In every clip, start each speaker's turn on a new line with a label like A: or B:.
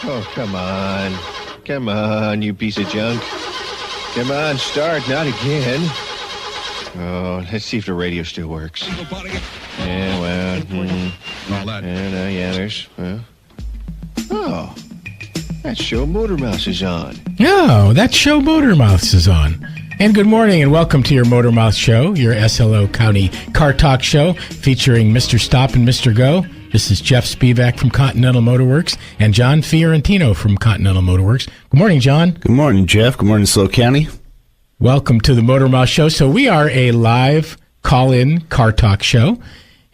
A: Oh, come on. Come on, you piece of junk. Come on, start, not again. Oh, let's see if the radio still works. Yeah, well, there's... Oh, that show Motor Mouse is on.
B: Oh, that show Motor Mouse is on. And good morning and welcome to your Motor Mouth Show, your SLO County car talk show featuring Mr. Stop and Mr. Go. This is Jeff Spevack from Continental Motorworks and John Fiorentino from Continental Motorworks. Good morning, John.
C: Good morning, Jeff. Good morning, SLO County.
B: Welcome to the Motor Mouth Show. So we are a live call-in car talk show,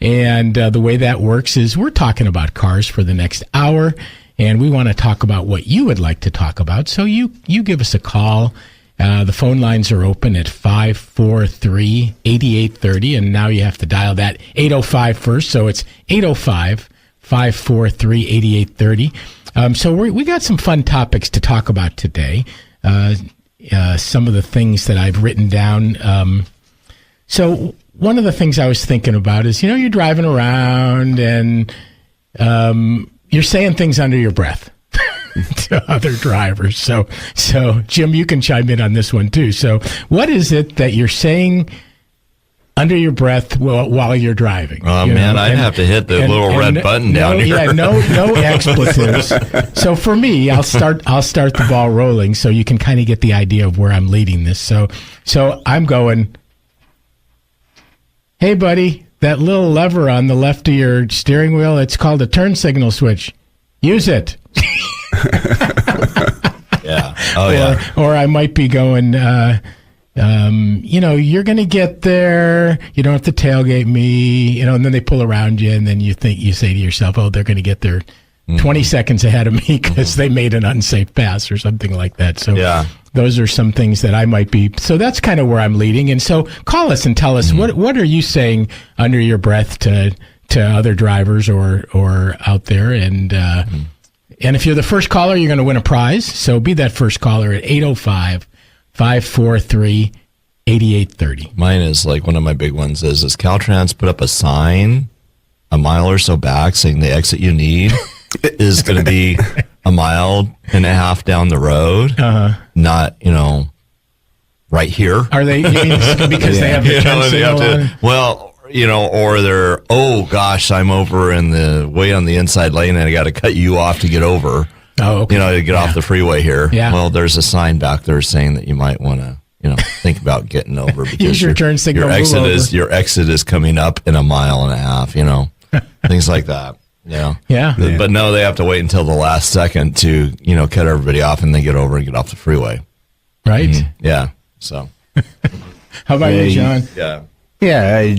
B: and the way that works is we're talking about cars for the next hour, and we want to talk about what you would like to talk about. So you give us a call. The phone lines are open at 543-8830, and now you have to dial that 805 first, so it's 805-543-8830. So we got some fun topics to talk about today. Some of the things that I've written down. So one of the things I was thinking about is, you're driving around and you're saying things under your breath to other drivers. So Jim, you can chime in on this one too. So what is it that you're saying under your breath while you're driving?
D: Oh, man, I'd have to hit the little red button down here.
B: Yeah, no expletives. So for me, I'll start the ball rolling so you can kind of get the idea of where I'm leading this. So I'm going, hey, buddy, that little lever on the left of your steering wheel, it's called a turn signal switch. Use it.
D: Yeah. Oh, yeah.
B: Or I might be going, you're going to get there. You don't have to tailgate me, and then they pull around you, and then you say to yourself, oh, they're going to get there 20 seconds ahead of me because they made an unsafe pass or something like that. So those are some things that I might be. So that's kind of where I'm leading. And so call us and tell us, what are you saying under your breath to other drivers or out there? And if you're the first caller, you're going to win a prize. So be that first caller at 805-543-8830.
D: Mine is like one of my big ones is, does Caltrans put up a sign a mile or so back saying the exit you need is going to be a mile and a half down the road, not, right here?
B: Are they, because they have the turn signal on?
D: Well, or they're, oh gosh, I'm over in the way on the inside lane and I got to cut you off to get over.
B: Oh, okay.
D: To get off the freeway here.
B: Yeah.
D: Well, there's a sign back there saying that you might want to, think about getting over because
B: use your turn signal.
D: Your exit is coming up in a mile and a half. Things like that. Yeah. But no, they have to wait until the last second to cut everybody off and then get over and get off the freeway.
B: Right.
D: Mm-hmm. Yeah. So.
B: How about you, John?
D: Yeah.
C: Yeah.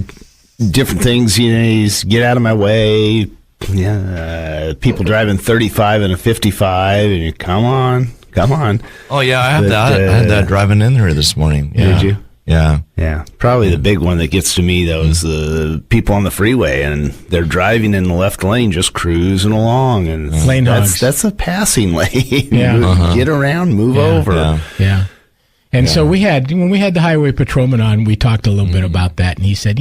C: Different things, you get out of my way. Yeah, people driving 35 and a 55, and you come on.
D: Oh yeah, I had that driving in here this morning. Yeah.
C: Did you?
D: Yeah.
C: Probably the big one that gets to me though is the people on the freeway, and they're driving in the left lane, just cruising along, and
B: lane hogs.
C: That's a passing lane.
B: Yeah.
C: Get around, move over.
B: Yeah. And so when we had the highway patrolman on, we talked a little bit about that, and he said,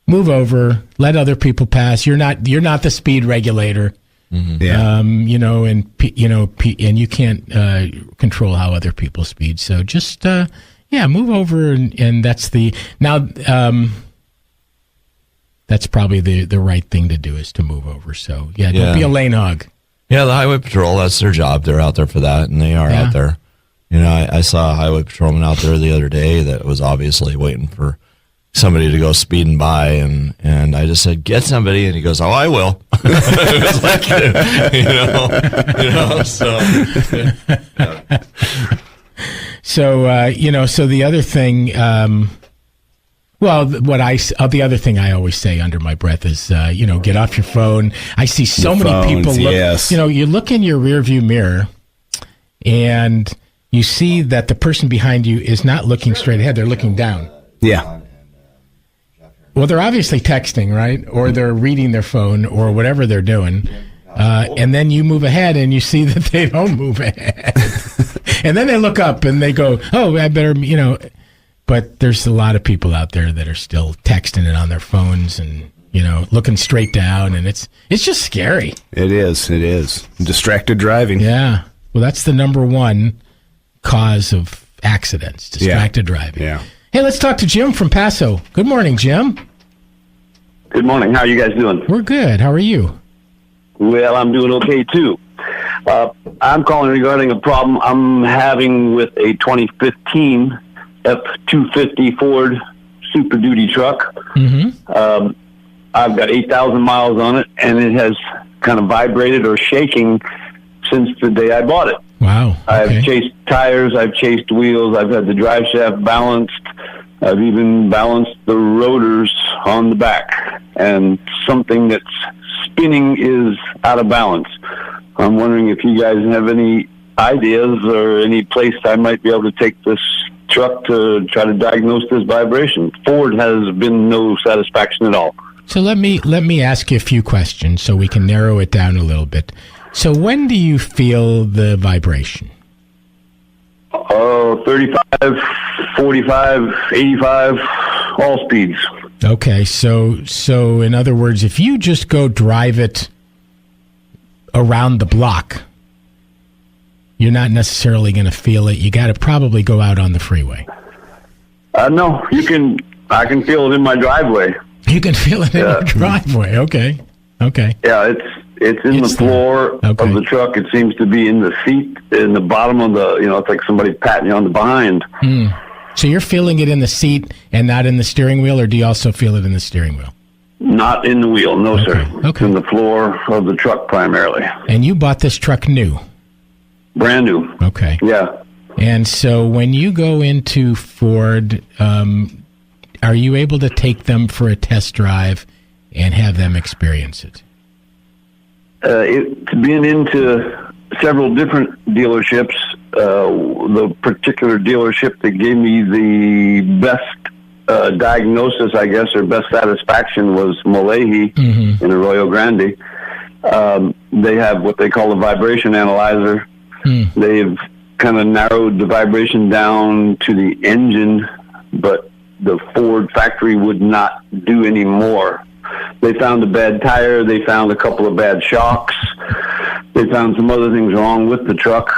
B: move over, let other people pass. You're not the speed regulator.
C: Mm-hmm. Yeah.
B: And you can't control how other people speed. So just move over, and that's that's probably the right thing to do is to move over. So don't be a lane hog.
D: Yeah, the highway patrol, that's their job. They're out there for that, and they are out there. I saw a highway patrolman out there the other day that was obviously waiting for somebody to go speeding by, and I just said, get somebody, and he goes, oh, I will. It was like, so.
B: So the other thing, the other thing I always say under my breath is, get off your phone. I see so many people look, you look in your rearview mirror and you see that the person behind you is not looking straight ahead. They're looking down.
C: Yeah.
B: Well, they're obviously texting, right? Or they're reading their phone or whatever they're doing. And then you move ahead and you see that they don't move ahead. And then they look up and they go, oh, I better, But there's a lot of people out there that are still texting it on their phones. And looking straight down, and it's just scary.
C: It is. Distracted driving.
B: Yeah. Well, that's the number one cause of accidents, distracted driving.
C: Yeah.
B: Hey, let's talk to Jim from Paso. Good morning, Jim.
E: Good morning. How are you guys doing?
B: We're good. How are you?
E: Well, I'm doing okay, too. I'm calling regarding a problem I'm having with a 2015 F-250 Ford Super Duty truck.
B: Mm-hmm.
E: I've got 8,000 miles on it, and it has kind of vibrated or shaking since the day I bought it.
B: Wow. Okay.
E: I've chased tires, I've chased wheels, I've had the drive shaft balanced, I've even balanced the rotors on the back, and something that's spinning is out of balance. I'm wondering if you guys have any ideas or any place I might be able to take this truck to try to diagnose this vibration. Ford has been no satisfaction at all.
B: So let me ask you a few questions so we can narrow it down a little bit. So when do you feel the vibration?
E: 35, 45, 85, all speeds.
B: Okay, so in other words, if you just go drive it around the block, you're not necessarily going to feel it. You got to probably go out on the freeway.
E: No, I can feel it in my driveway.
B: You can feel it in your driveway. Okay.
E: Yeah, it's in the floor of the truck. It seems to be in the seat, in the bottom of the, it's like somebody patting you on the behind.
B: So you're feeling it in the seat and not in the steering wheel, or do you also feel it in the steering wheel?
E: Not in the wheel, no, sir.
B: Okay.
E: It's in the floor of the truck primarily.
B: And you bought this truck new?
E: Brand new.
B: Okay.
E: Yeah.
B: And so when you go into Ford, are you able to take them for a test drive and have them experience it?
E: It's been into several different dealerships. The particular dealership that gave me the best diagnosis, I guess, or best satisfaction was Malahi in Arroyo Grande. They have what they call a vibration analyzer. They've kind of narrowed the vibration down to the engine, but the Ford factory would not do any more. They found a bad tire. They found a couple of bad shocks. They found some other things wrong with the truck,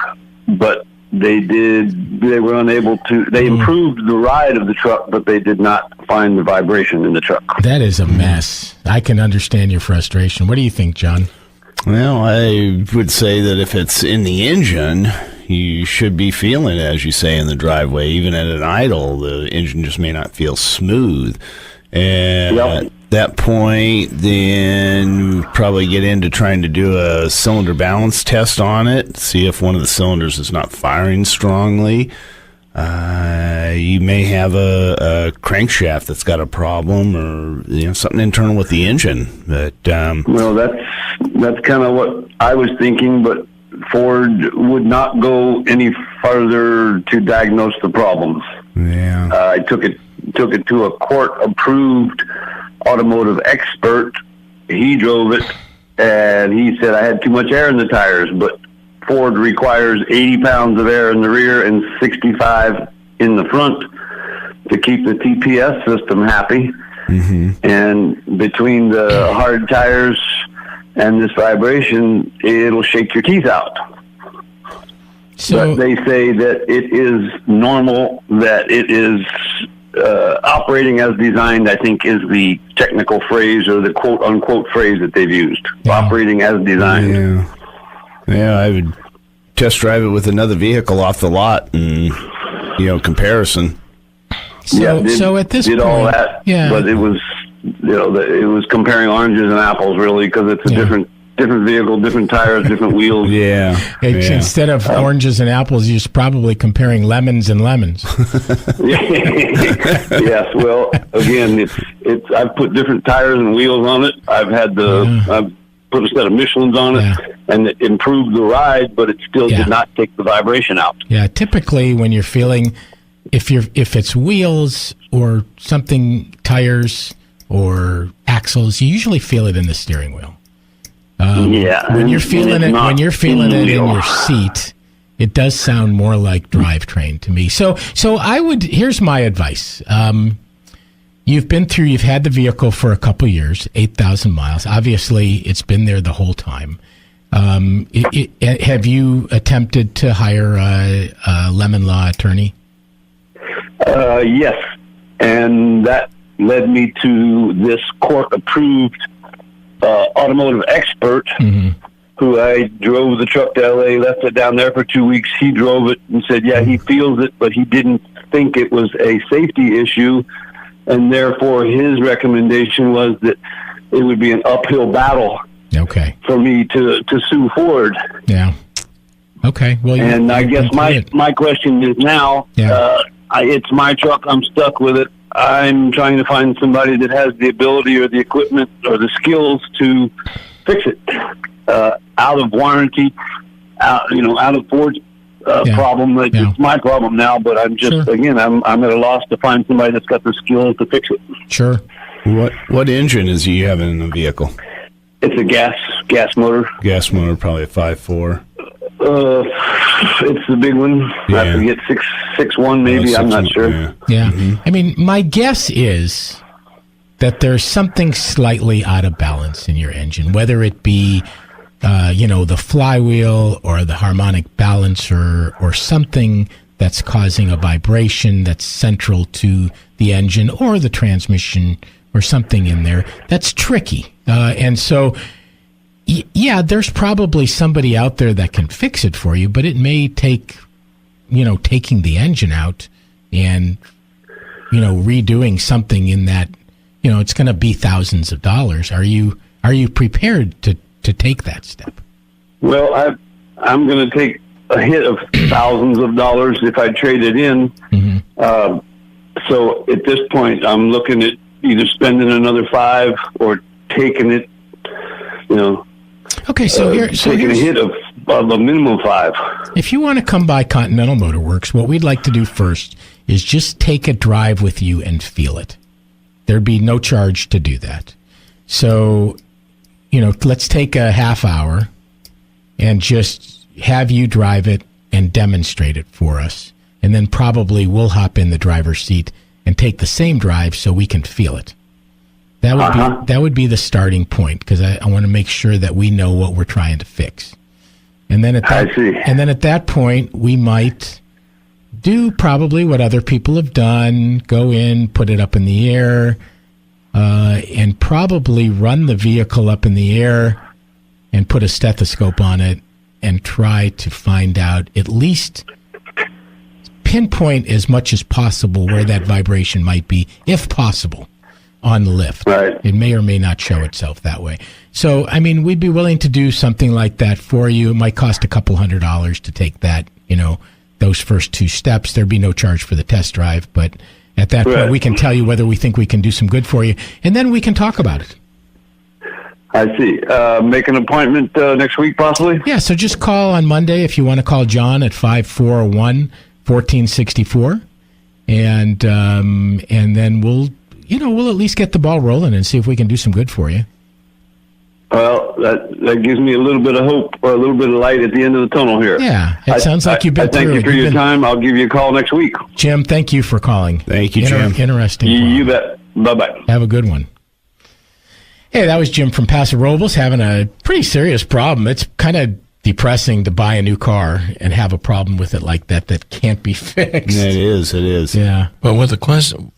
E: but they were unable to. They improved the ride of the truck, but they did not find the vibration in the truck.
B: That is a mess. I can understand your frustration. What do you think, John?
C: Well, I would say that if it's in the engine, you should be feeling it, as you say, in the driveway. Even at an idle, the engine just may not feel smooth. And at that point, then probably get into trying to do a cylinder balance test on it, see if one of the cylinders is not firing strongly. You may have a crankshaft that's got a problem, or something internal with the engine. But
E: well, that's kind of what I was thinking, but Ford would not go any further to diagnose the problem.
C: Yeah,
E: I took it to a court-approved automotive expert. He drove it, and he said I had too much air in the tires, but Ford requires 80 pounds of air in the rear and 65 in the front to keep the TPS system happy. And between the hard tires and this vibration, it'll shake your teeth out.
B: So,
E: but they say that it is normal, that it is operating as designed, I think is the technical phrase or the quote-unquote phrase that they've used. Operating as designed.
C: Yeah, I would test drive it with another vehicle off the lot and, comparison.
B: So at this point,
E: all that, but it was, it was comparing oranges and apples, really, because it's a different vehicle, different tires, different wheels.
B: Instead of oranges and apples, you're probably comparing lemons and lemons.
E: Yes. Well, again, it's. I've put different tires and wheels on it. I've put a set of Michelins on it, and it improved the ride, but it still did not take the vibration out. Yeah.
B: Typically, when you're feeling, if it's wheels or something, tires or axles, you usually feel it in the steering wheel. When you're feeling it, in your seat, it does sound more like drivetrain to me. So here's my advice. you've had the vehicle for a couple years, 8,000 miles. Obviously, it's been there the whole time. Have you attempted to hire a lemon law attorney?
E: Yes, and that led me to this court-approved automotive expert who I drove the truck to L.A., left it down there for 2 weeks. He drove it and said, yeah, he feels it, but he didn't think it was a safety issue, and therefore his recommendation was that it would be an uphill battle for me to sue Ford.
B: Yeah. Okay. Well,
E: and I guess my question is now, it's my truck. I'm stuck with it. I'm trying to find somebody that has the ability or the equipment or the skills to fix it out of warranty, out of Ford's problem. It's my problem now, but I'm just again, I'm at a loss to find somebody that's got the skills to fix it.
B: Sure.
C: What engine is he having in the vehicle?
E: It's a gas motor.
C: Gas motor, probably a 5.4.
E: It's the big one. I forget 6.1 maybe. I'm not sure.
B: Yeah. I mean, my guess is that there's something slightly out of balance in your engine, whether it be, the flywheel or the harmonic balancer or something that's causing a vibration that's central to the engine or the transmission or something in there that's tricky. And so, there's probably somebody out there that can fix it for you, but it may take, taking the engine out and, redoing something in that, it's going to be thousands of dollars. Are you prepared to take that step?
E: Well, I'm going to take a hit of thousands of dollars if I trade it in. So at this point, I'm looking at either spending another $5 or taking it,
B: Okay,
E: taking a hit of a minimum $5.
B: If you want to come by Continental Motor Works, what we'd like to do first is just take a drive with you and feel it. There'd be no charge to do that. So, let's take a half hour and just have you drive it and demonstrate it for us. And then probably we'll hop in the driver's seat and take the same drive so we can feel it. That would be the starting point, because I want to make sure that we know what we're trying to fix. And then at that point, we might do probably what other people have done: go in, put it up in the air, and probably run the vehicle up in the air and put a stethoscope on it and try to find out, at least pinpoint as much as possible where that vibration might be, if possible, on the lift.
E: Right.
B: It may or may not show itself that way. So, I mean, we'd be willing to do something like that for you. It might cost a couple $100 to take that, those first two steps. There'd be no charge for the test drive, but at that point, we can tell you whether we think we can do some good for you, and then we can talk about it.
E: I see. Make an appointment next week, possibly?
B: Yeah, so just call on Monday if you want to call John at 541-1464, and then we'll at least get the ball rolling and see if we can do some good for you.
E: Well, that gives me a little bit of hope, or a little bit of light at the end of the tunnel here.
B: Yeah, it sounds like you've been through it.
E: Thank you for your time. I'll give you a call next week.
B: Jim, thank you for calling.
C: Thank you, Jim.
B: Interesting.
E: You bet. Bye-bye.
B: Have a good one. Hey, that was Jim from Paso Robles having a pretty serious problem. It's kind of depressing to buy a new car and have a problem with it like that can't be fixed.
C: It is.
B: Yeah.
D: But with the question,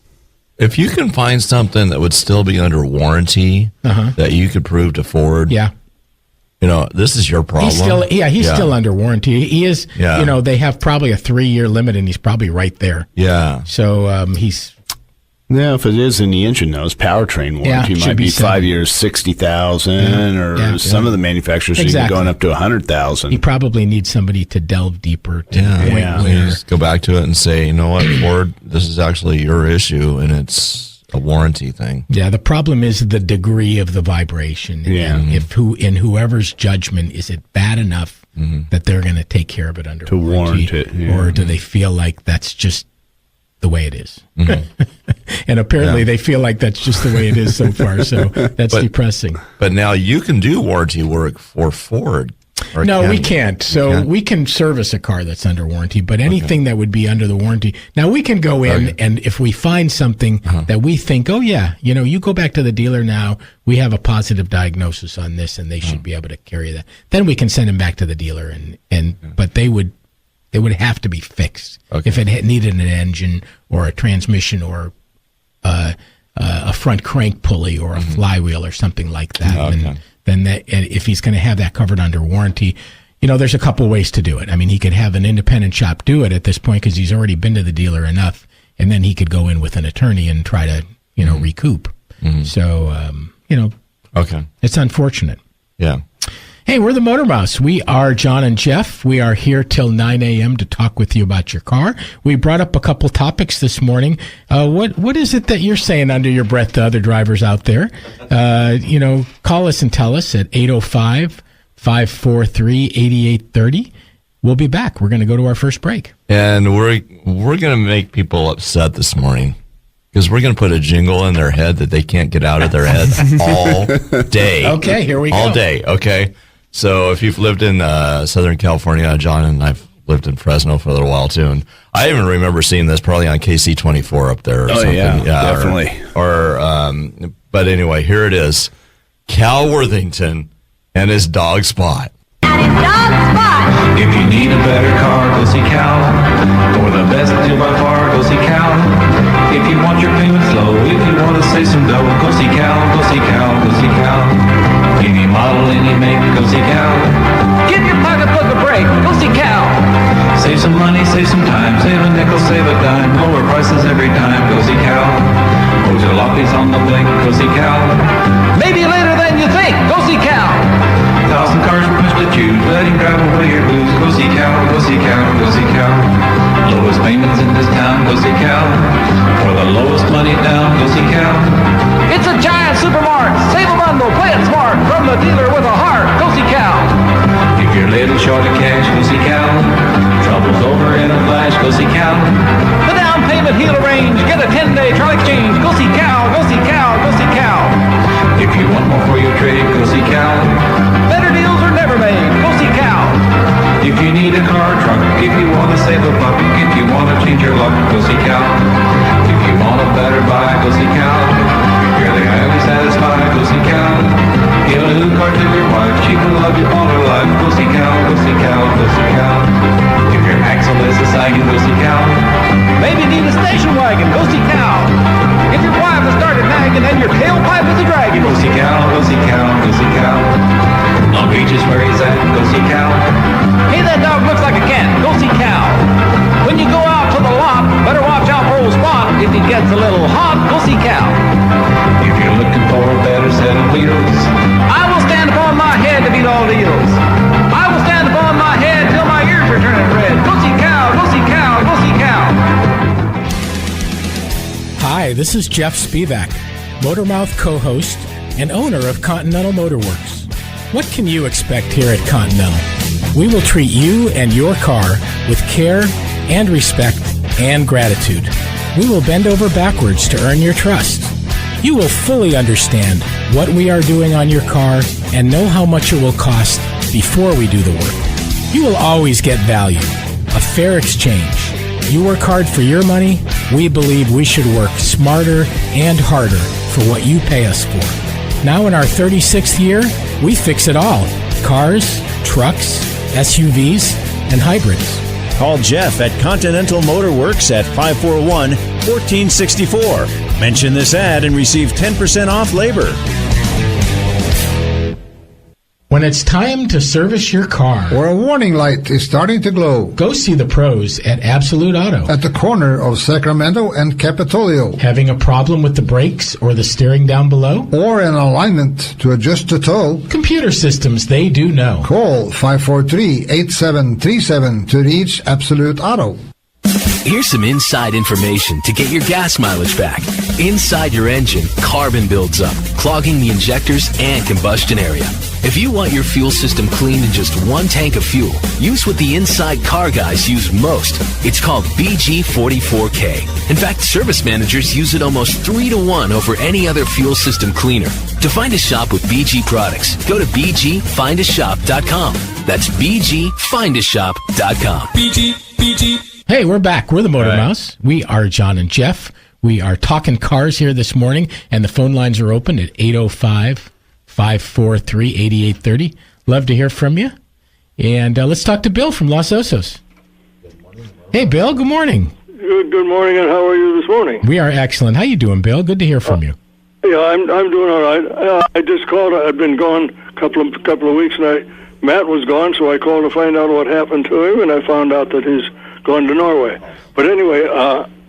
D: if you can find something that would still be under warranty that you could prove to Ford, this is your problem.
B: He's still under warranty. He is, they have probably a 3-year limit, and he's probably right there.
D: Yeah.
B: So he's...
C: Yeah, if it is in the engine, though, it's powertrain warranty. Might be 5 years, 60,000, or some of the manufacturers are even going up to 100,000.
B: He probably needs somebody to delve deeper to
D: just go back to it and say, you know what, Ford, this is actually your issue, and it's a warranty thing.
B: Yeah, the problem is the degree of the vibration.
C: Yeah.
B: And in whoever's judgment, is it bad enough that they're going to take care of it under warranty?
C: To warrant it.
B: Or do they feel like that's just the way it is? And apparently they feel like that's just the way it is so far. So that's depressing.
D: But now you can do warranty work for Ford. Or
B: no, we can't. So we can service a car that's under warranty, but anything that would be under the warranty. Now, we can go in and if we find something that we think, oh, yeah, you go back to the dealer now, we have a positive diagnosis on this and they should be able to carry that. Then we can send them back to the dealer but they would have to be fixed. If it needed an engine or a transmission or a front crank pulley or a flywheel or something like that. Then that, if he's going to have that covered under warranty, there's a couple ways to do it. I mean, he could have an independent shop do it at this point because he's already been to the dealer enough, and then he could go in with an attorney and try to, recoup. So, it's unfortunate.
D: Yeah.
B: Hey, we're the Motor Mouse. We are John and Jeff. We are here till 9 a.m. to talk with you about your car. We brought up a couple topics this morning. What is it that you're saying under your breath to other drivers out there? Call us and tell us at 805-543-8830. We'll be back. We're going to go to our first break.
D: And we're going to make people upset this morning because we're going to put a jingle in their head that they can't get out of their head all day.
B: Okay, here we go.
D: All day, okay? So if you've lived in Southern California, John and I've lived in Fresno for a little while too, and I even remember seeing this probably on KC24 up there or something.
C: Yeah, definitely.
D: But anyway, here it is. Cal Worthington and his dog Spot.
F: If you need a better car, go see Cal. For the best deal by far, go see Cal. If you want your payments low, if you want to save some dough, go see Cal, go see Cal, go see Cal. Any model, any make, go see Cal. Give your pocketbook a break, go see Cal. Save some money, save some time, save a nickel, save a dime. Lower prices every time, go see Cal. Hold your lofties on the blink, go see Cal. Maybe later than you think, go see Cal. 1,000 cars are pushed to choose, let him drive away your blues. Go see Cal, go see Cal, go see Cal. Lowest payments in this town, go see Cal. For the lowest money down, go see Cal. It's a giant supermart, save a bundle, play it smart. From the dealer with a heart, go see Cal. If you're a little short of cash, go see Cal. Trouble's over in a flash, go see Cal. The down payment he'll arrange, get a 10-day trial exchange. Go see Cal, go see Cal, go see Cal. If you want more for your trade, go see Cal. Better deals are never made, go see Cal. If you need a car, truck, if you want to save a buck, if you want to change your luck, go see Cal. If you want a better buy, go see Cal. If you're the highly satisfied, go see Cal. Give a new car to your wife, she will love you all her life. Go see Cal, go see Cal, go see Cal. If your axle is a sagging, go see Cal. Maybe need a station wagon, go see Cal. If your wife has started nagging and your tailpipe is a dragon, go see Cal, go see Cal, go see Cal. Long Beach is where he's at, go see Cal. Hey, that dog looks like a cat, go see Cal. When you go out to the lot, better watch out for old Spot. If he gets a little hot, go see Cal. If you're looking for a better set of wheels, I will stand upon my head to beat all deals. I will stand upon my head till my ears are turning red. Go see Cal, go see Cal, go see Cal.
B: Hi, this is Jeff Spevack, Motormouth co-host and owner of Continental Motor Works. What can you expect here at Continental? We will treat you and your car with care and respect and gratitude. We will bend over backwards to earn your trust. You will fully understand what we are doing on your car and know how much it will cost before we do the work. You will always get value, a fair exchange. You work hard for your money. We believe we should work smarter and harder for what you pay us for. Now in our 36th year, we fix it all. Cars, trucks, SUVs, and hybrids.
G: Call Jeff at Continental Motor Works at 541-1464. Mention this ad and receive 10% off labor.
B: When it's time to service your car,
H: or a warning light is starting to glow,
B: go see the pros at Absolute Auto.
H: At the corner of Sacramento and Capitolio.
B: Having a problem with the brakes or the steering down below?
H: Or an alignment to adjust the tow?
B: Computer systems, they do know.
H: Call 543-8737 to reach Absolute Auto.
I: Here's some inside information to get your gas mileage back. Inside your engine, carbon builds up, clogging the injectors and combustion area. If you want your fuel system cleaned in just one tank of fuel, use what the inside car guys use most. It's called BG44K. In fact, service managers use it almost 3 to 1 over any other fuel system cleaner. To find a shop with BG products, go to bgfindashop.com. That's bgfindashop.com.
F: BG.
B: Hey, we're back. We're the Motor Mouse. We are John and Jeff. We are talking cars here this morning, and the phone lines are open at 805-543-8830. Love to hear from you. And let's talk to Bill from Los Osos. Hey, Bill, good morning.
J: Good morning, and how are you this morning?
B: We are excellent. How you doing, Bill? Good to hear from you.
J: Yeah, I'm doing all right. I just called. I'd been gone a couple of weeks, and Matt was gone, so I called to find out what happened to him, and I found out that he's gone to Norway. But anyway,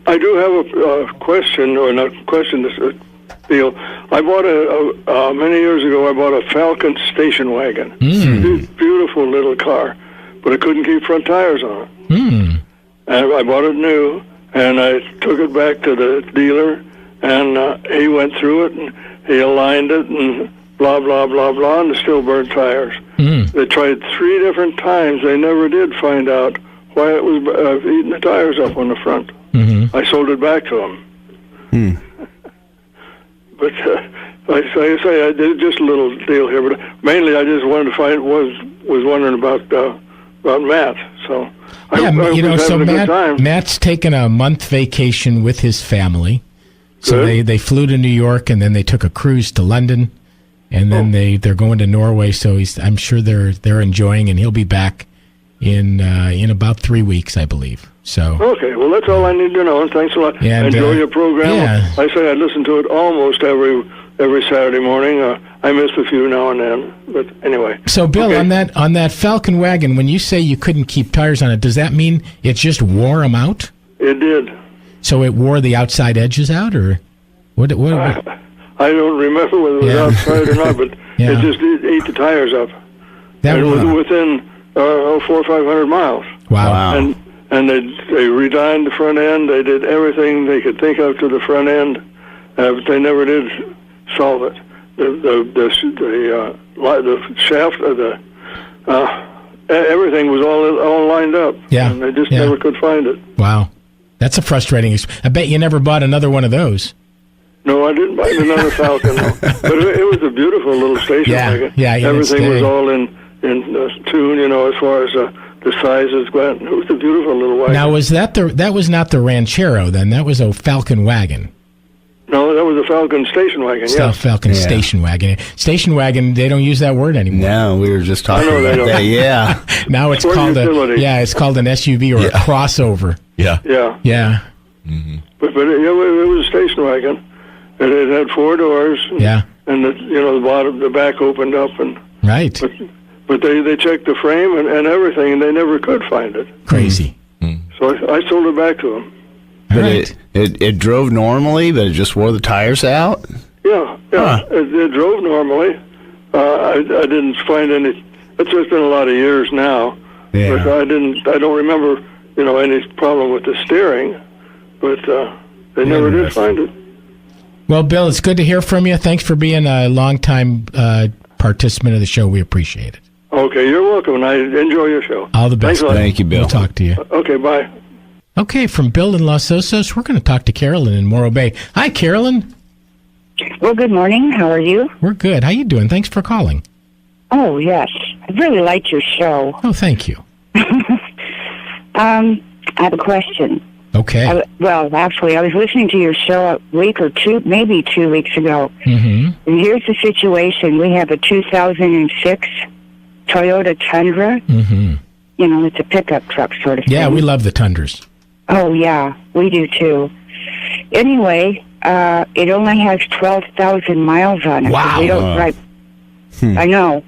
J: I do have a question, or not question, this deal. I bought many years ago, I bought a Falcon station wagon. Beautiful little car, but I couldn't keep front tires on it. And I bought it new, and I took it back to the dealer, and he went through it, and he aligned it, and blah, blah, blah, blah, and still burnt tires. They tried 3 different times. They never did find out why it was eating the tires up on the front. I sold it back to him. But like I say, I did just a little deal here. But mainly, I just wanted to was wondering about Matt. So
B: Matt's taken a month vacation with his family. So they flew to New York, and then they took a cruise to London, and then they're going to Norway. So I'm sure they're enjoying, and he'll be back in about 3 weeks, I believe. So
J: okay, well, that's all I need to know. And thanks a lot.
B: And,
J: enjoy your program.
B: Yeah.
J: I say I listen to it almost every Saturday morning. I miss a few now and then, but anyway.
B: So, Bill, on that Falcon wagon, when you say you couldn't keep tires on it, does that mean it just wore them out?
J: It did.
B: So it wore the outside edges out, or what?
J: I don't remember whether it was outside or not, but it just ate the tires up. It was within 400 or 500 miles.
B: Wow.
J: And they redesigned the front end. They did everything they could think of to the front end, but they never did solve it. The shaft, everything was all lined up.
B: Yeah.
J: And they just never could find it.
B: Wow. That's a frustrating. I bet you never bought another one of those.
J: No, I didn't buy another Falcon. No. But it was a beautiful little station wagon.
B: Yeah.
J: Everything was all in tune, as far as the sizes went. It was a beautiful little wagon.
B: Now, that was not the Ranchero then? That was a Falcon wagon.
J: No, that was a Falcon station wagon.
B: Falcon station wagon. Station wagon. They don't use that word anymore.
C: No, we were just talking about that. Yeah.
B: Now it's called it's called an SUV or a crossover.
C: Yeah.
B: Yeah.
J: Mm-hmm. But it was a station wagon. It had 4 doors. And the back opened up and
B: right.
J: But they checked the frame and everything, and they never could find it.
B: Crazy.
J: So I sold it back to them.
C: But it drove normally, but it just wore the tires out?
J: Yeah. It drove normally. I didn't find any. It's just been a lot of years now.
C: Yeah.
J: But I don't remember, any problem with the steering. But they never did find it.
B: Well, Bill, it's good to hear from you. Thanks for being a long-time participant of the show. We appreciate it.
J: Okay, you're welcome, and I enjoy your show.
B: All the best.
C: Thank you, Bill.
B: We'll talk to you.
J: Okay, bye.
B: Okay, from Bill in Los Osos, we're going to talk to Carolyn in Morro Bay. Hi, Carolyn.
K: Well, good morning. How are you?
B: We're good. How you doing? Thanks for calling.
K: Oh, yes. I really liked your show.
B: Oh, thank you.
K: I have a question.
B: Okay.
K: Actually, I was listening to your show a week or two, maybe 2 weeks ago.
B: Mm-hmm.
K: And here's the situation. We have a 2006 Toyota Tundra.
B: Mm-hmm.
K: It's a pickup truck sort of thing.
B: Yeah, we love the Tundras.
K: Oh, yeah, we do too. Anyway, it only has 12,000 miles on it.
B: Wow.
K: We don't drive. I know.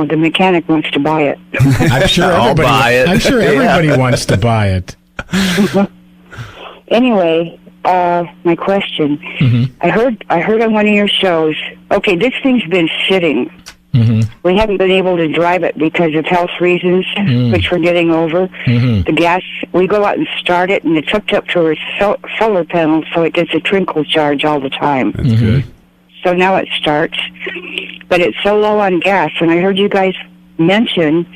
K: The mechanic wants to buy it.
B: I'm sure everybody,
C: buy it.
B: I'm sure everybody wants to buy it.
K: Anyway, my question.
B: Mm-hmm.
K: I heard on one of your shows. Okay, this thing's been sitting.
B: Mm-hmm.
K: We haven't been able to drive it because of health reasons, which we're getting over.
B: Mm-hmm.
K: The gas we go out and start it, and it's hooked up to our solar panel, so it gets a twinkle charge all the time.
C: That's good.
K: So now it starts, but it's so low on gas. And I heard you guys mention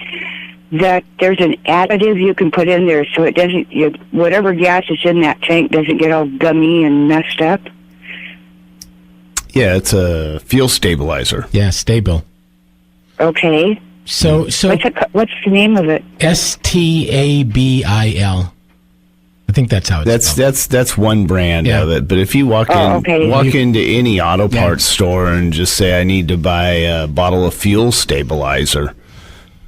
K: that there's an additive you can put in there so it doesn't, whatever gas is in that tank doesn't get all gummy and messed up.
C: Yeah, it's a fuel stabilizer.
B: Yeah, Stabil.
K: Okay.
B: So
K: what's the name of it?
B: Stabil. I think that's how it's spelled.
C: That's one brand of it. But if you walk into any auto parts store and just say, I need to buy a bottle of fuel stabilizer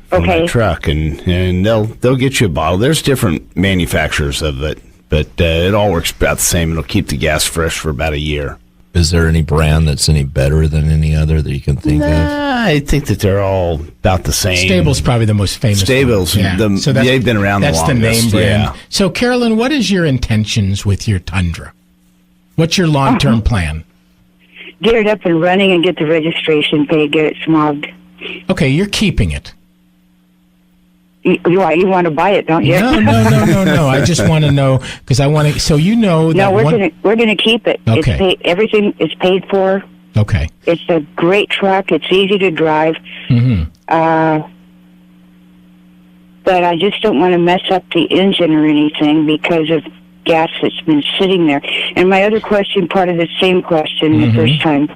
C: for my truck, and they'll get you a bottle. There's different manufacturers of it, but it all works about the same. It'll keep the gas fresh for about a year.
D: Is there any brand that's any better than any other that you can think of?
C: I think that they're all about the same.
B: Stabil's probably the most famous.
C: Stabil's, they've been around the longest.
B: That's the name brand.
C: Yeah.
B: So, Carolyn, what is your intentions with your Tundra? What's your long-term plan?
K: Get it up and running and get the registration paid, get it smogged.
B: Okay, you're keeping it.
K: You want to buy it, don't you?
B: No. I just want to know, because I want to, so you know that.
K: No, we're gonna keep it.
B: Okay.
K: Everything is paid for.
B: Okay.
K: It's a great truck. It's easy to drive.
B: Mm-hmm.
K: But I just don't want to mess up the engine or anything because of gas that's been sitting there. And my other question, part of the same question the first time,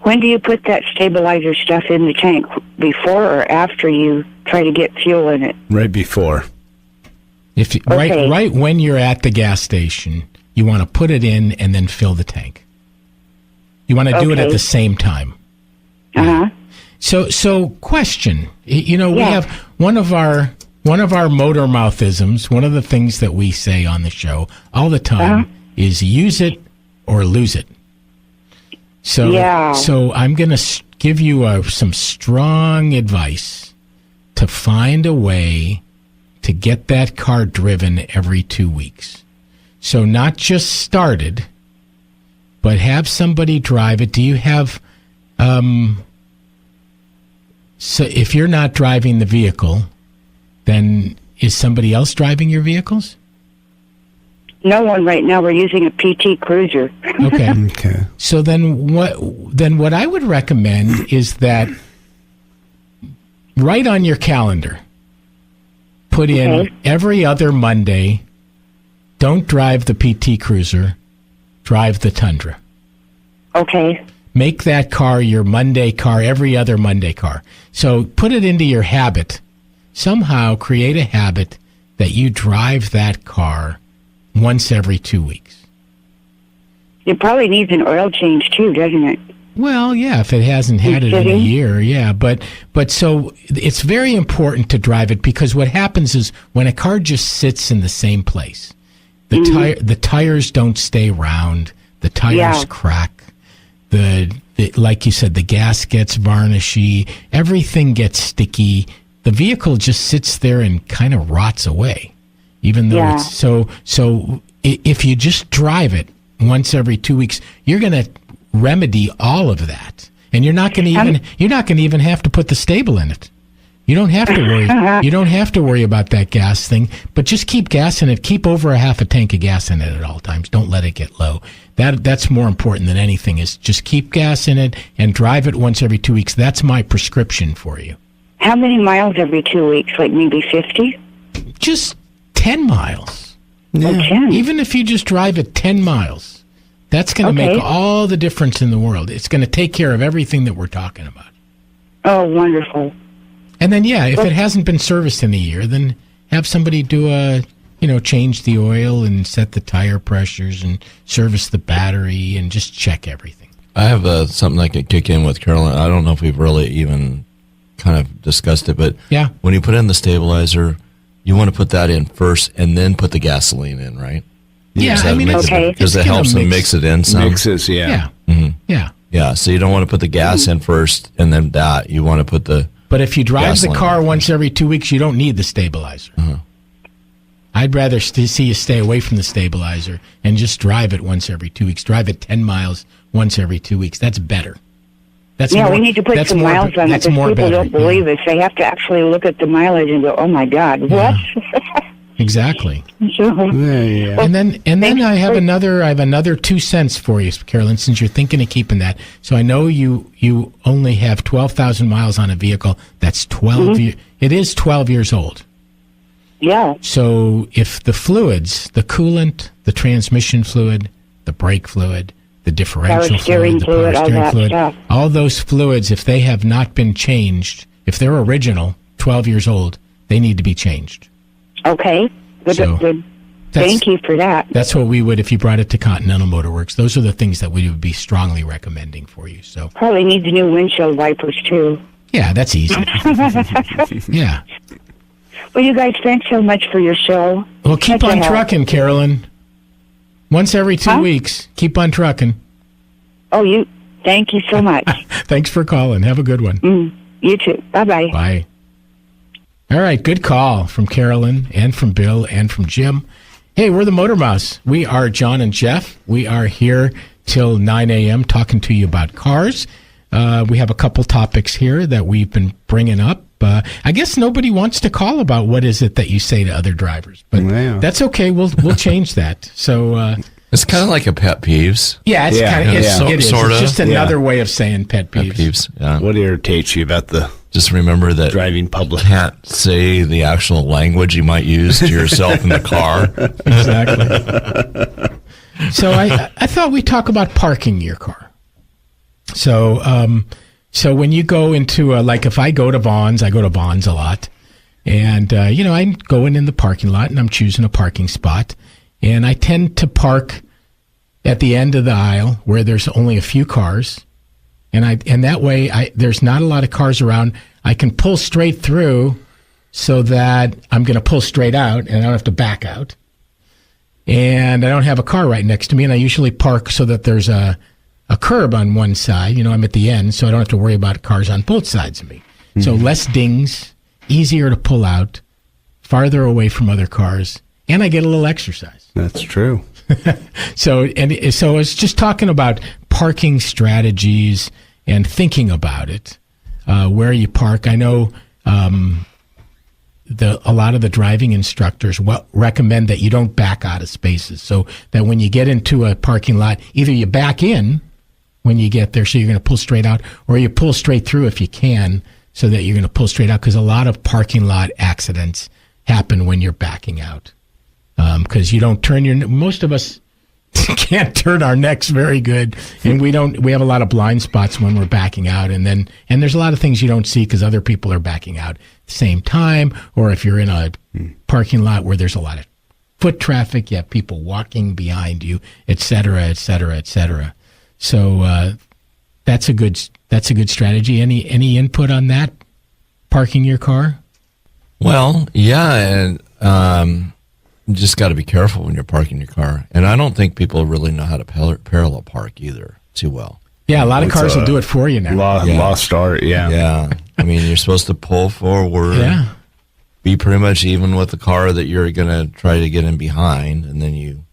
K: when do you put that stabilizer stuff in the tank? Before or after you try to get fuel in it?
C: Right before.
B: Right when you're at the gas station, you want to put it in and then fill the tank. You want to do it at the same time.
K: Uh-huh.
B: So question. We have one of our motor mouthisms, one of the things that we say on the show all the time is use it or lose it. So I'm going to give you some strong advice to find a way to get that car driven every 2 weeks. So not just started, but have somebody drive it. Do you have, so if you're not driving the vehicle, then is somebody else driving your vehicles?
K: No one right now. We're using a PT Cruiser.
B: Okay. So then what I would recommend is that right on your calendar, put in every other Monday, don't drive the PT Cruiser, drive the Tundra.
K: Okay.
B: Make that car your Monday car, every other Monday car. So put it into your habit. Somehow create a habit that you drive that car once every 2 weeks.
K: It probably needs an oil change too, doesn't it?
B: Well, yeah, if it hasn't had it in a year, yeah. But so it's very important to drive it, because what happens is when a car just sits in the same place, the tires don't stay round, the tires crack, the like you said, the gas gets varnishy, everything gets sticky. The vehicle just sits there and kind of rots away. Even though it's so if you just drive it once every 2 weeks, you're going to remedy all of that, and you're not going to even have to put the stable in it. You don't have to worry. You don't have to worry about that gas thing. But just keep gas in it. Keep over a half a tank of gas in it at all times. Don't let it get low. That's more important than anything. Is just keep gas in it and drive it once every 2 weeks. That's my prescription for you.
K: How many miles every 2 weeks? Like maybe 50?
B: Just 10 miles.
K: Yeah. 10.
B: Even if you just drive it 10 miles, that's going to make all the difference in the world. It's going to take care of everything that we're talking about.
K: Oh, wonderful.
B: And then, if it hasn't been serviced in a year, then have somebody do change the oil and set the tire pressures and service the battery and just check everything.
D: I have something I could kick in with Carolyn. I don't know if we've really even kind of discussed it, but when you put in the stabilizer, you want to put that in first and then put the gasoline in, right?
B: Yeah,
D: because it helps them mix it in some.
C: Mixes,
B: Yeah.
D: So you don't want to put the gas in first and then that. You want to put the
B: But if you drive
D: gasoline
B: the car once every 2 weeks, you don't need the stabilizer. I'd rather see you stay away from the stabilizer and just drive it once every 2 weeks. Drive it 10 miles once every 2 weeks. That's better.
K: We need to put some miles on it because people don't believe us. They have to actually look at the mileage and go, oh, my God, what?
B: Exactly.
C: Yeah.
B: And then I have another 2 cents for you, Carolyn, since you're thinking of keeping that. So I know you only have 12,000 miles on a vehicle that's 12 it is 12 years old.
K: Yeah.
B: So if the fluids, the coolant, the transmission fluid, the brake fluid, the differential fluid, the power steering fluid, all those fluids, if they have not been changed, if they're original, 12 years old, they need to be changed.
K: Okay. Good. Thank you for that.
B: That's what we would, if you brought it to Continental Motor Works, those are the things that we would be strongly recommending for you. So
K: probably needs new windshield wipers, too.
B: Yeah, that's easy. Yeah.
K: Well, you guys, thanks so much for your show.
B: Well, keep on trucking, Carolyn. Once every 2 weeks, keep on trucking.
K: Oh, thank you so much.
B: Thanks for calling. Have a good one.
K: You too. Bye-bye.
B: Bye. All right, good call from Carolyn and from Bill and from Jim. Hey, we're the Motor Mouse. We are John and Jeff. We are here till 9 a.m. talking to you about cars. We have a couple topics here that we've been bringing up. I guess nobody wants to call about what is it that you say to other drivers, but that's okay. We'll change that. So
D: it's kind of like a pet peeves.
B: Yeah, it's kind of it is.
D: Sort of.
B: It's just another way of saying pet peeves.
D: Pet peeves. Yeah.
C: What irritates you about the
D: just remember that
C: driving public?
D: Can't say the actual language you might use to yourself in the car.
B: Exactly. So I thought we'd talk about parking your car. So when you go into like if I go to Vaughn's, I go to Vaughn's a lot, and I'm going in the parking lot and I'm choosing a parking spot, and I tend to park at the end of the aisle where there's only a few cars, and that way there's not a lot of cars around. I can pull straight through so that I'm going to pull straight out and I don't have to back out, and I don't have a car right next to me, and I usually park so that there's a curb on one side. I'm at the end, so I don't have to worry about cars on both sides of me. Mm-hmm. So less dings, easier to pull out, farther away from other cars, and I get a little exercise.
C: That's true.
B: So I was just talking about parking strategies and thinking about it, where you park. I know a lot of the driving instructors recommend that you don't back out of spaces, so that when you get into a parking lot, either you back in when you get there, so you're going to pull straight out, or you pull straight through if you can, so that you're going to pull straight out, because a lot of parking lot accidents happen when you're backing out, because you don't turn most of us can't turn our necks very good, and we have a lot of blind spots when we're backing out, and there's a lot of things you don't see because other people are backing out at the same time, or if you're in a parking lot where there's a lot of foot traffic, you have people walking behind you, et cetera, et cetera, et cetera. So that's a good strategy. Any input on that? Parking your car?
D: Well, yeah, and you just got to be careful when you're parking your car. And I don't think people really know how to parallel park either too well. Yeah,
B: a lot of cars will do it for you now.
C: Lost start, yeah.
D: Yeah. I mean, you're supposed to pull forward.
B: Yeah.
D: Be pretty much even with the car that you're going to try to get in behind, and then you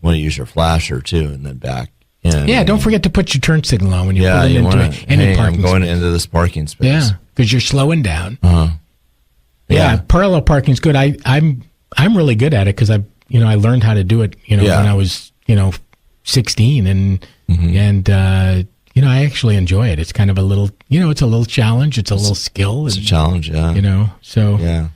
D: want to use your flasher too, and then back in.
B: Yeah, don't forget to put your turn signal on when you're pulling into any parking space.
D: I'm going into this parking space.
B: Yeah, because you're slowing down.
D: Uh-huh.
B: Yeah, parallel parking's good. I'm really good at it because I learned how to do it. When I was 16, and I actually enjoy it. It's kind of a little it's a little challenge. It's a little skill.
D: It's a challenge. Yeah.
B: So
D: yeah.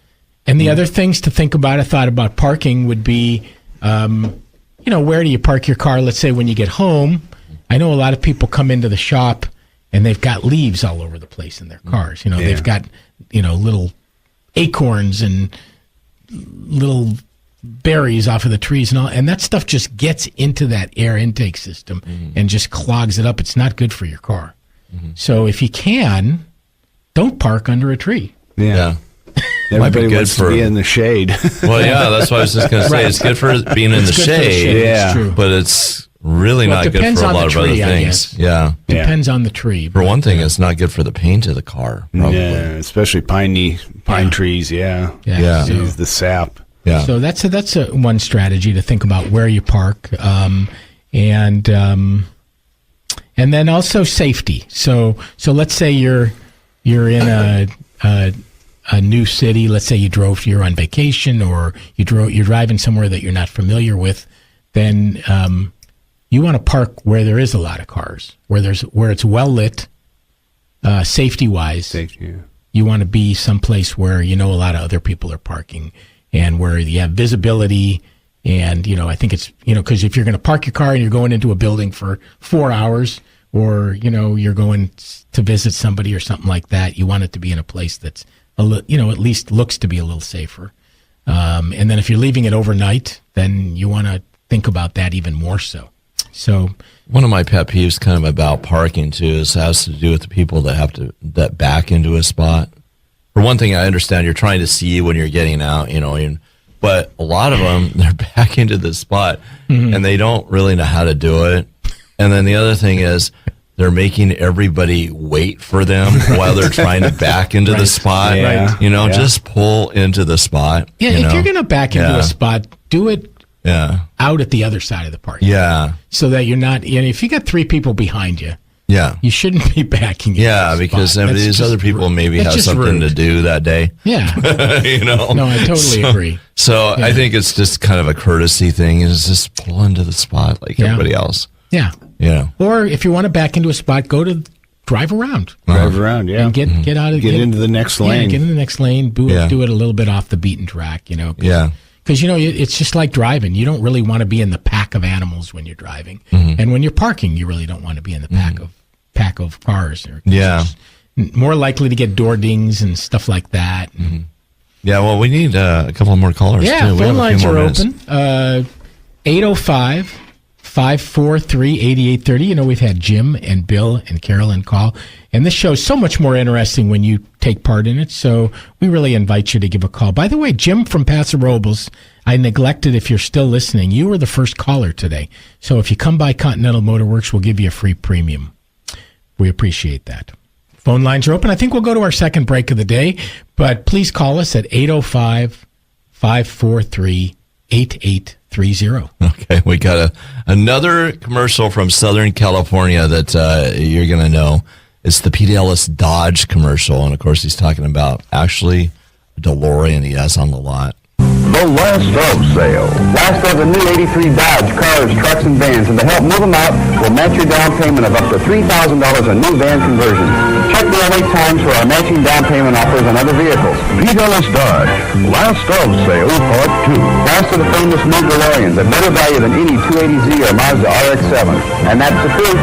B: And the other things to think about, I thought about parking would be, where do you park your car? Let's say when you get home. I know a lot of people come into the shop and they've got leaves all over the place in their cars. They've got little acorns and little berries off of the trees and all, and that stuff just gets into that air intake system and just clogs it up. It's not good for your car. So if you can, don't park under a tree.
C: Yeah. Everybody wants to be in the shade.
D: Well, yeah, that's what I was just going to say. It's good for being in the shade,
B: yeah. True.
D: But it's really not good for a lot of other things. Yeah.
B: Depends on the tree.
D: For one thing, it's not good for the paint of the car, probably.
C: Yeah, especially pine trees, yeah. Use the sap.
D: Yeah.
B: So that's one strategy to think about where you park, and then also safety. So let's say you're in a new city, let's say you're on vacation, or you're driving somewhere that you're not familiar with, then you want to park where there is a lot of cars, where it's well lit, safety wise.
C: Safety, yeah.
B: You want to be someplace where a lot of other people are parking, and where you have visibility. And I think it's because if you're going to park your car and you're going into a building for 4 hours, or you're going to visit somebody or something like that, you want it to be in a place that's at least looks to be a little safer. And then if you're leaving it overnight, then you want to think about that even more so. So
D: one of my pet peeves kind of about parking too has to do with the people that back into a spot. For one thing, I understand you're trying to see when you're getting out, but a lot of them, they're back into the spot and they don't really know how to do it. And then the other thing is they're making everybody wait for them while they're trying to back into the spot.
C: Yeah.
D: Just pull into the spot.
B: Yeah, if you're going to back into a spot, do it out at the other side of the parking lot. So that you're not, if you got 3 people behind you, you shouldn't be backing into the spot.
D: Because these other people maybe have something to do that day.
B: Yeah. No, I totally agree.
D: So I think it's just kind of a courtesy thing, is just pull into the spot like everybody else.
B: Yeah.
D: Yeah.
B: Or if you want to back into a spot, drive around.
C: Drive around, yeah.
B: And get out of
C: get into the next lane.
B: Yeah, get into the next lane. Do it a little bit off the beaten track, Because, it's just like driving. You don't really want to be in the pack of animals when you're driving. And when you're parking, you really don't want to be in the pack of cars. More likely to get door dings and stuff like that.
D: Yeah, well, we need a couple more callers, too.
B: Yeah, phone lines are open. 805-543-8830. We've had Jim and Bill and Carolyn call. And this show's so much more interesting when you take part in it. So we really invite you to give a call. By the way, Jim from Paso Robles, I neglected, if you're still listening, you were the first caller today. So if you come by Continental Motor Works, we'll give you a free premium. We appreciate that. Phone lines are open. I think we'll go to our second break of the day, but please call us at 805-543-8830.
D: Okay, we got another commercial from Southern California that you're going to know. It's the Pete Ellis Dodge commercial, and of course he's talking about actually a DeLorean he has on the lot.
E: The last of sale. Last of the new 83 Dodge cars, trucks, and vans. And to help move them out, we'll match your down payment of up to $3,000 on new van conversions. Check the LA Times for our matching down payment offers on other vehicles. Pete Ellis Dodge. Last of sale, part 2. Last of the famous new DeLoreans, at better value than any 280Z or Mazda RX-7. And that's the proof.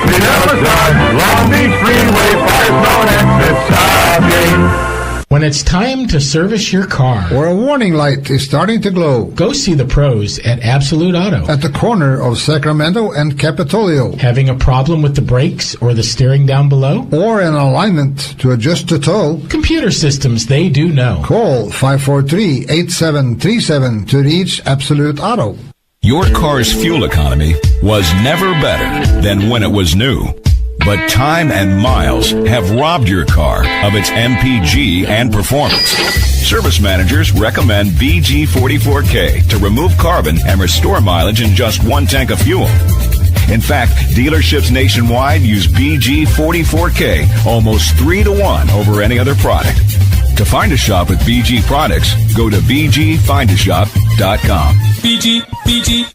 E: Pete Ellis Dodge, Long Beach Freeway, Firestone exit, Southgate.
B: When it's time to service your car,
H: or a warning light is starting to glow,
B: go see the pros at Absolute Auto.
H: At the corner of Sacramento and Capitolio.
B: Having a problem with the brakes or the steering down below?
H: Or an alignment to adjust the tow?
B: Computer systems, they do know.
H: Call 543-8737 to reach Absolute Auto.
L: Your car's fuel economy was never better than when it was new. But time and miles have robbed your car of its MPG and performance. Service managers recommend BG44K to remove carbon and restore mileage in just 1 tank of fuel. In fact, dealerships nationwide use BG44K almost 3-to-1 over any other product. To find a shop with BG products, go to bgfindashop.com.
M: BG.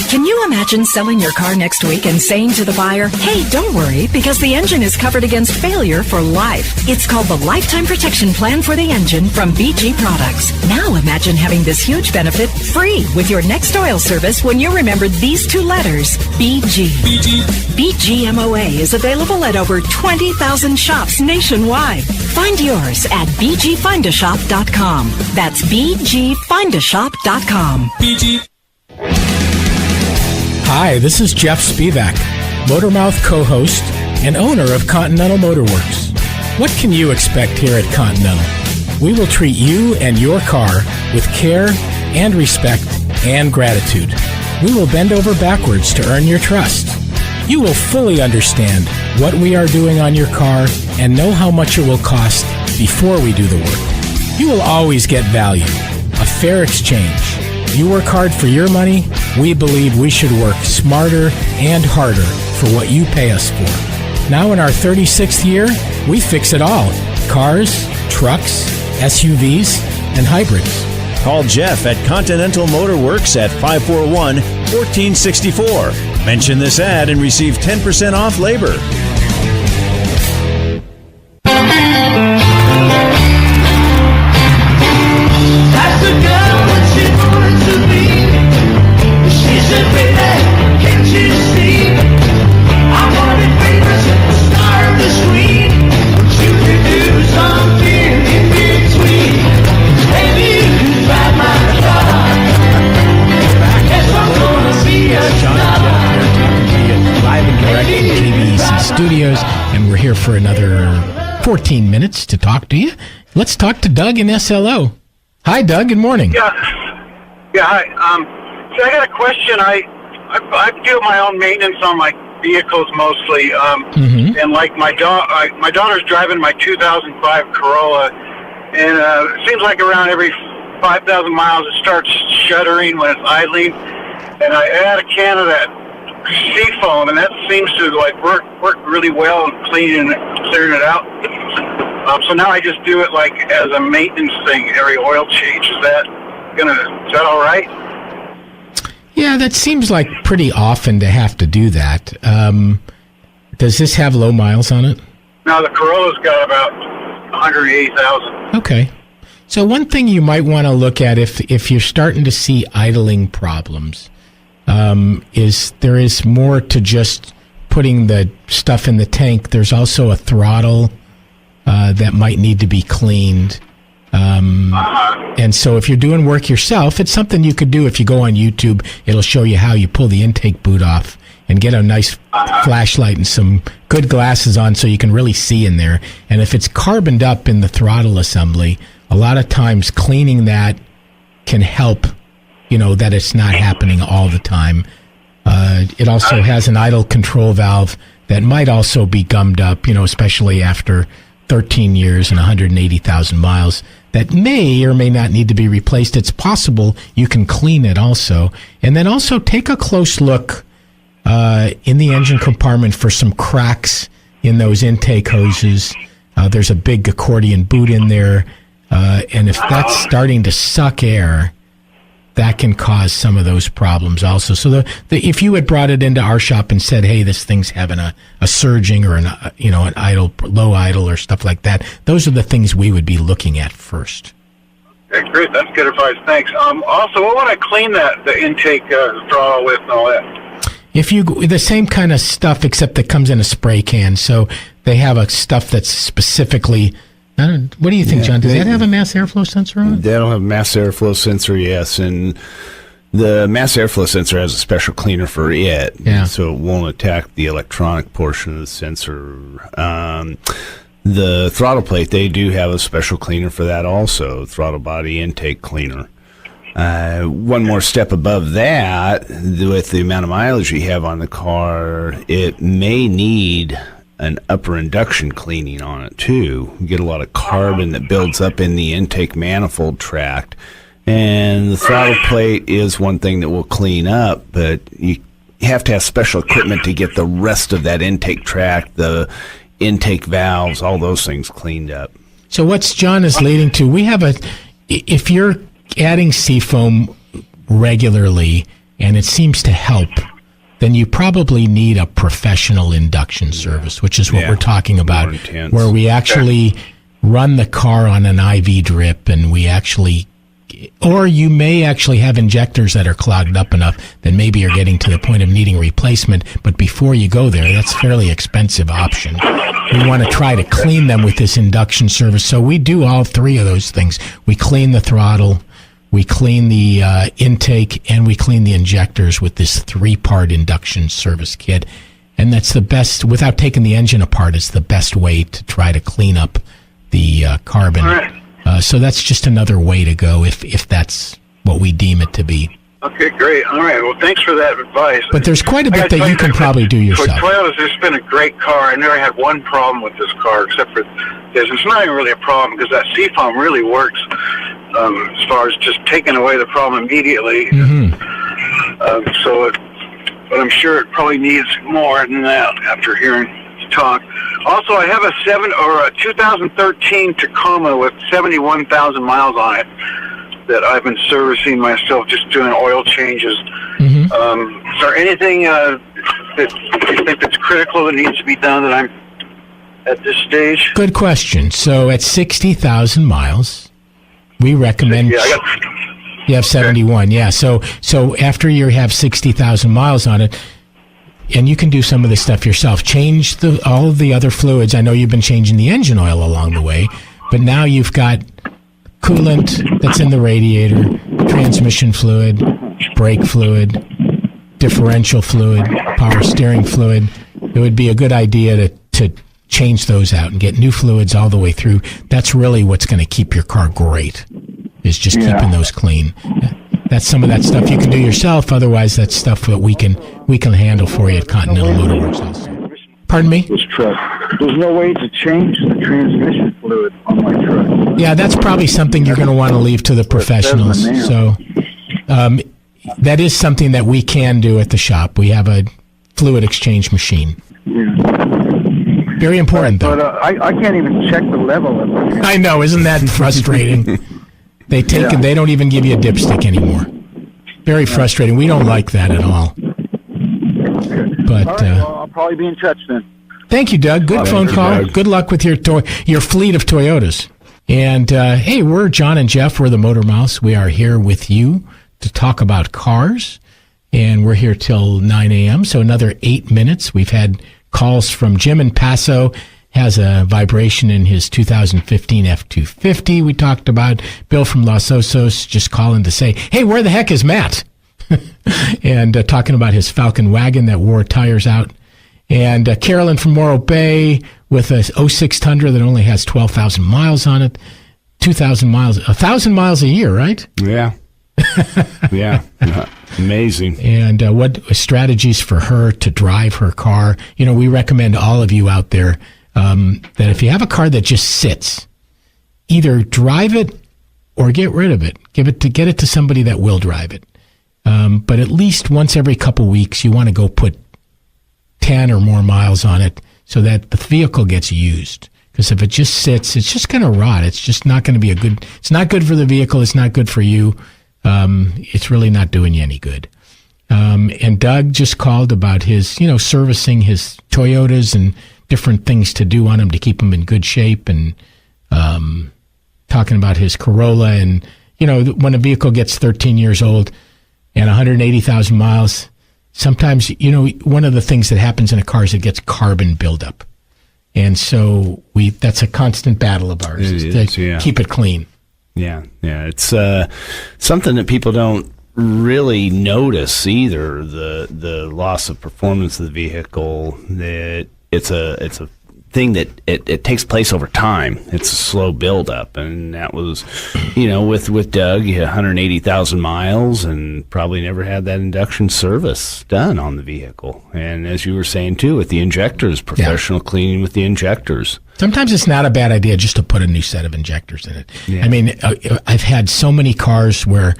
M: Can you imagine selling your car next week and saying to the buyer, hey, don't worry, because the engine is covered against failure for life. It's called the Lifetime Protection Plan for the Engine from BG Products. Now imagine having this huge benefit free with your next oil service when you remember these 2 letters, BG. BGMOA is available at over 20,000 shops nationwide. Find yours at bgfindashop.com. That's bgfindashop.com. BG.
B: Hi, this is Jeff Spevack, Motormouth co-host and owner of Continental Motor Works. What can you expect here at Continental? We will treat you and your car with care and respect and gratitude. We will bend over backwards to earn your trust. You will fully understand what we are doing on your car and know how much it will cost before we do the work. You will always get value, a fair exchange. You work hard for your money, we believe we should work smarter and harder for what you pay us for. Now in our 36th year, we fix it all. Cars, trucks, SUVs, and hybrids.
G: Call Jeff at Continental Motor Works at 541-1464. Mention this ad and receive 10% off labor.
N: That's the girl that she wanted to be. She said, baby, can't you see? I wanted famous, the star of the screen. But you could do something in between. Maybe you could drive my car. Guess I'm gonna be a star.
B: Live and direct from KVEC Studios, and we're here for another 14 minutes to talk to you. Let's talk to Doug in SLO. Hi, Doug. Good morning.
O: Yeah. Hi. So I got a question. I do my own maintenance on my vehicles mostly, and like my daughter's driving my 2005 Corolla, and it seems like around every 5,000 miles it starts shuddering when it's idling, and I add a can of that seafoam, and that seems to like work really well in clearing it out. So now I just do it like as a maintenance thing, every oil change. Is that all right?
B: Yeah, that seems like pretty often to have to do that. Does this have low miles on it?
O: No, the Corolla's got about 180,000.
B: Okay. So one thing you might want to look at if you're starting to see idling problems is there is more to just putting the stuff in the tank. There's also a throttle that might need to be cleaned. And so if you're doing work yourself, it's something you could do. If you go on YouTube, it'll show you how you pull the intake boot off and get a nice flashlight and some good glasses on so you can really see in there. And if it's carboned up in the throttle assembly, a lot of times cleaning that can help, that it's not happening all the time. It also has an idle control valve that might also be gummed up, especially after 13 years and 180,000 miles. That may or may not need to be replaced. It's possible you can clean it also. And then also take a close look in the engine compartment for some cracks in those intake hoses. There's a big accordion boot in there. And if that's starting to suck air, that can cause some of those problems also. So if you had brought it into our shop and said, hey, this thing's having a surging or an idle, low idle or stuff like that, those are the things we would be looking at first.
O: Okay, great. That's good advice. Thanks. Also, what would I clean the intake throttle with and all that?
B: The same kind of stuff, except that comes in a spray can. So they have a stuff that's specifically... what do you think, John? Does that have a mass airflow sensor on it?
C: That'll have a mass airflow sensor, yes. And the mass airflow sensor has a special cleaner for it, so it won't attack the electronic portion of the sensor. The throttle plate, they do have a special cleaner for that also, throttle body intake cleaner. One more step above that, with the amount of mileage you have on the car, it may need an upper induction cleaning on it too. You get a lot of carbon that builds up in the intake manifold tract, and the throttle plate is one thing that will clean up, but you have to have special equipment to get the rest of that intake tract, the intake valves, all those things cleaned up.
B: So what's John is leading to, if you're adding seafoam regularly and it seems to help, then you probably need a professional induction service, which is what we're talking about, where we actually run the car on an IV drip, and or you may actually have injectors that are clogged up enough that maybe you're getting to the point of needing replacement, but before you go there, that's a fairly expensive option. We want to try to clean them with this induction service. So we do all three of those things. We clean the throttle, we clean the intake, and we clean the injectors with this 3-part induction service kit. And that's the best, without taking the engine apart, it's the best way to try to clean up the carbon.
O: Right.
B: So that's just another way to go if that's what we deem it to be.
O: Okay, great. All right. Well, thanks for that advice.
B: But there's quite a bit that you can probably do yourself.
O: Toyota's just been a great car. I never had one problem with this car, except for this. It's not even really a problem because that seafoam really works as far as just taking away the problem immediately. But I'm sure it probably needs more than that after hearing to talk. Also, I have a 2013 Tacoma with 71,000 miles on it that I've been servicing myself, just doing oil changes.
B: Mm-hmm.
O: Is there anything that you think that's critical that needs to be done that I'm at this stage?
B: Good question. So at 60,000 miles, we recommend...
O: Yeah,
B: you have 71, yeah. So after you have 60,000 miles on it, and you can do some of this stuff yourself, change all of the other fluids. I know you've been changing the engine oil along the way, but now you've got coolant that's in the radiator, transmission fluid, brake fluid, differential fluid, power steering fluid. It would be a good idea to change those out and get new fluids all the way through. That's really what's going to keep your car great, is just keeping those clean. That's some of that stuff you can do yourself. Otherwise, that's stuff that we can handle for you at Continental Motor Works also. Pardon me?
P: This truck. There's no way to change the transmission fluid on my truck.
B: Yeah, that's probably something you're going to want to leave to the professionals. So that is something that we can do at the shop. We have a fluid exchange machine.
P: Yeah.
B: Very important, though.
P: But I can't even check the level of it.
B: I know. Isn't that frustrating? They take and they don't even give you a dipstick anymore. Very frustrating. We don't like that at all. But
P: all right, well, I'll probably be in touch then.
B: Thank you, Doug. Good phone call. Good luck with your fleet of Toyotas. And hey, we're John and Jeff. We're the Motor Mouse. We are here with you to talk about cars, and we're here till 9 a.m. So another 8 minutes. We've had calls from Jim in Paso. Has a vibration in his 2015 F-250 we talked about. Bill from Los Osos just calling to say, hey, where the heck is Matt? And talking about his Falcon wagon that wore tires out. And Carolyn from Morro Bay with a 06 Tundra that only has 12,000 miles on it. 2,000 miles, 1,000 miles a year, right?
C: Yeah. Yeah. Amazing.
B: And what strategies for her to drive her car. You know, we recommend all of you out there that if you have a car that just sits, either drive it or get rid of it. Get it to somebody that will drive it. But at least once every couple weeks, you want to go put 10 or more miles on it so that the vehicle gets used. Because if it just sits, it's just going to rot. It's just not going to be it's not good for the vehicle. It's not good for you. It's really not doing you any good. And Doug just called about his, servicing his Toyotas and different things to do on them to keep them in good shape, and talking about his Corolla. And, when a vehicle gets 13 years old and 180,000 miles, sometimes, one of the things that happens in a car is it gets carbon buildup. And so that's a constant battle of ours, to keep it clean.
C: Yeah. It's something that people don't really notice either, the loss of performance of the vehicle. That it's a thing that it takes place over time. It's a slow buildup, and that was, with Doug, 180,000 miles, and probably never had that induction service done on the vehicle. And as you were saying too, with the injectors, professional cleaning with the injectors.
B: Sometimes it's not a bad idea just to put a new set of injectors in it.
C: Yeah.
B: I mean, I've had so many cars where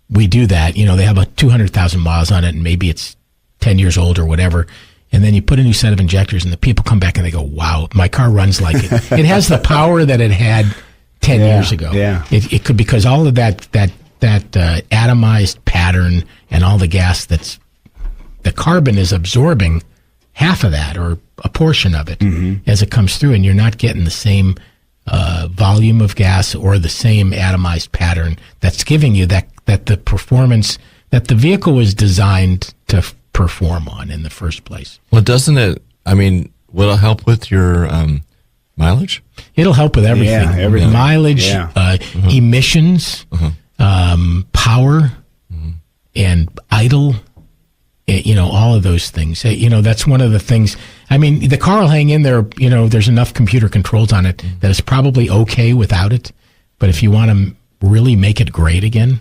B: we do that. They have a 200,000 miles on it, and maybe it's 10 years old or whatever. And then you put a new set of injectors, and the people come back and they go, wow, my car runs like it. It has the power that it had 10 years ago.
C: Yeah.
B: It could, because all of that atomized pattern and all the gas the carbon is absorbing half of that or a portion of it as it comes through, and you're not getting the same volume of gas or the same atomized pattern that's giving you that the performance that the vehicle was designed to perform on in the first place.
D: Well, doesn't it, will it help with your mileage?
B: It'll help with everything.
C: Yeah, everything.
B: Mileage, emissions, power, and idle. All of those things. That's one of the things. The car will hang in there. There's enough computer controls on it that it's probably okay without it. But if you want to really make it great again,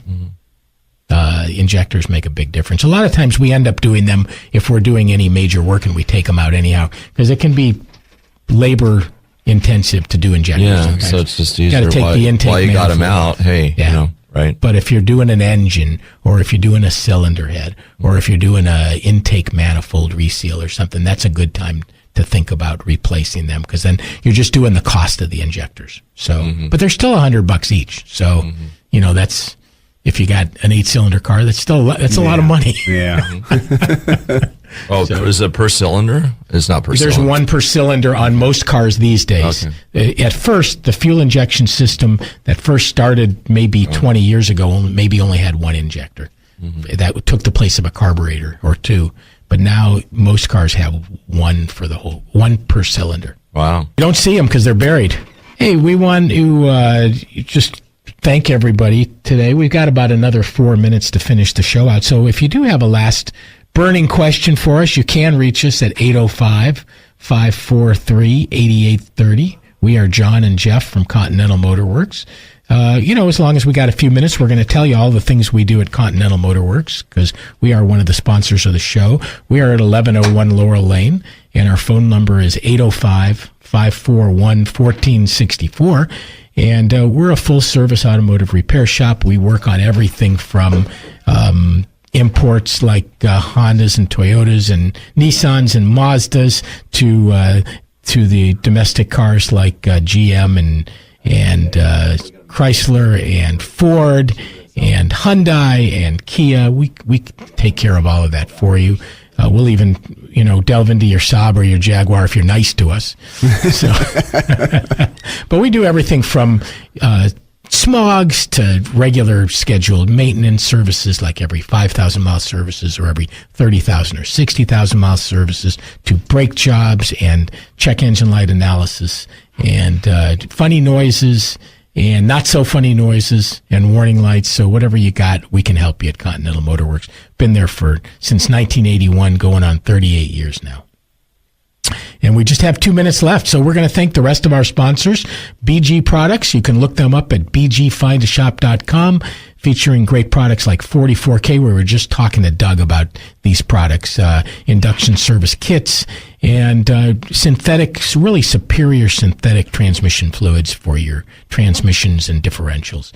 B: injectors make a big difference. A lot of times we end up doing them if we're doing any major work, and we take them out anyhow, because it can be labor intensive to do injectors.
D: Yeah,
B: sometimes.
D: so it's just easier.
B: Got to take the intake
D: while you got them
B: manifold.
D: out. Hey, right.
B: But if you're doing an engine, or if you're doing a cylinder head, or if you're doing a intake manifold reseal or something, that's a good time to think about replacing them, because then you're just doing the cost of the injectors. So, but they're still $100 each. So, that's, if you got an 8-cylinder car, that's a lot of money.
C: Yeah.
D: Is it per cylinder? It's not per cylinder.
B: There's one per cylinder on most cars these days. Okay. At first, the fuel injection system that first started maybe 20 years ago maybe only had one injector. That took the place of a carburetor or two. But now most cars have one per cylinder.
D: Wow.
B: You don't see them because they're buried. Hey, we want to just thank everybody today. We've got about another 4 minutes to finish the show out. So if you do have a last burning question for us, you can reach us at 805-543-8830. We are John and Jeff from Continental Motor Works. As long as we got a few minutes, we're going to tell you all the things we do at Continental Motor Works, because we are one of the sponsors of the show. We are at 1101 Laurel Lane, and our phone number is 805-541-1464. And we're a full-service automotive repair shop. We work on everything from imports like Hondas and Toyotas and Nissans and Mazdas to the domestic cars like GM and Chrysler and Ford and Hyundai and Kia. We take care of all of that for you. We'll even, delve into your Saab or your Jaguar if you're nice to us. So, but we do everything from smogs to regular scheduled maintenance services, like every 5,000 mile services or every 30,000 or 60,000 mile services, to brake jobs and check engine light analysis and funny noises and not so funny noises and warning lights. So whatever you got, we can help you at Continental Motor Works. Been there since 1981, going on 38 years now. And we just have 2 minutes left, so we're going to thank the rest of our sponsors. BG Products, you can look them up at bgfindashop.com, featuring great products like 44K. We were just talking to Doug about these products, induction service kits, and really superior synthetic transmission fluids for your transmissions and differentials.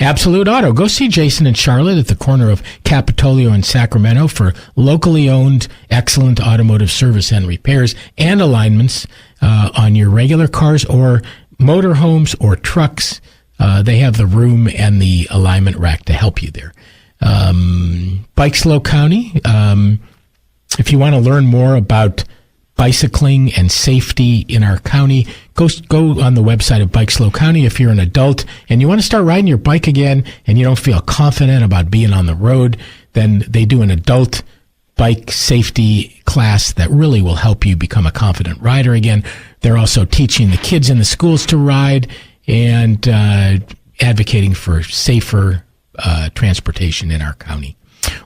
B: Absolute Auto. Go see Jason and Charlotte at the corner of Capitolio and Sacramento for locally owned, excellent automotive service and repairs and alignments on your regular cars or motorhomes or trucks. They have the room and the alignment rack to help you there. Bike Slow County. If you want to learn more about bicycling and safety in our county, go on the website of Bike Slow County. If you're an adult and you want to start riding your bike again and you don't feel confident about being on the road, then they do an adult bike safety class that really will help you become a confident rider again. They're also teaching the kids in the schools to ride and advocating for safer transportation in our county.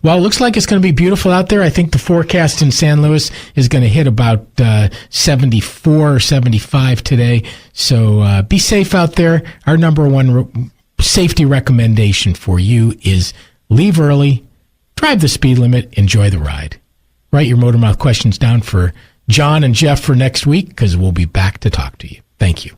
B: Well, it looks like it's going to be beautiful out there. I think the forecast in San Luis is going to hit about 74 or 75 today. So be safe out there. Our number one safety recommendation for you is leave early, drive the speed limit, enjoy the ride. Write your Motor Mouth questions down for John and Jeff for next week, because we'll be back to talk to you. Thank you.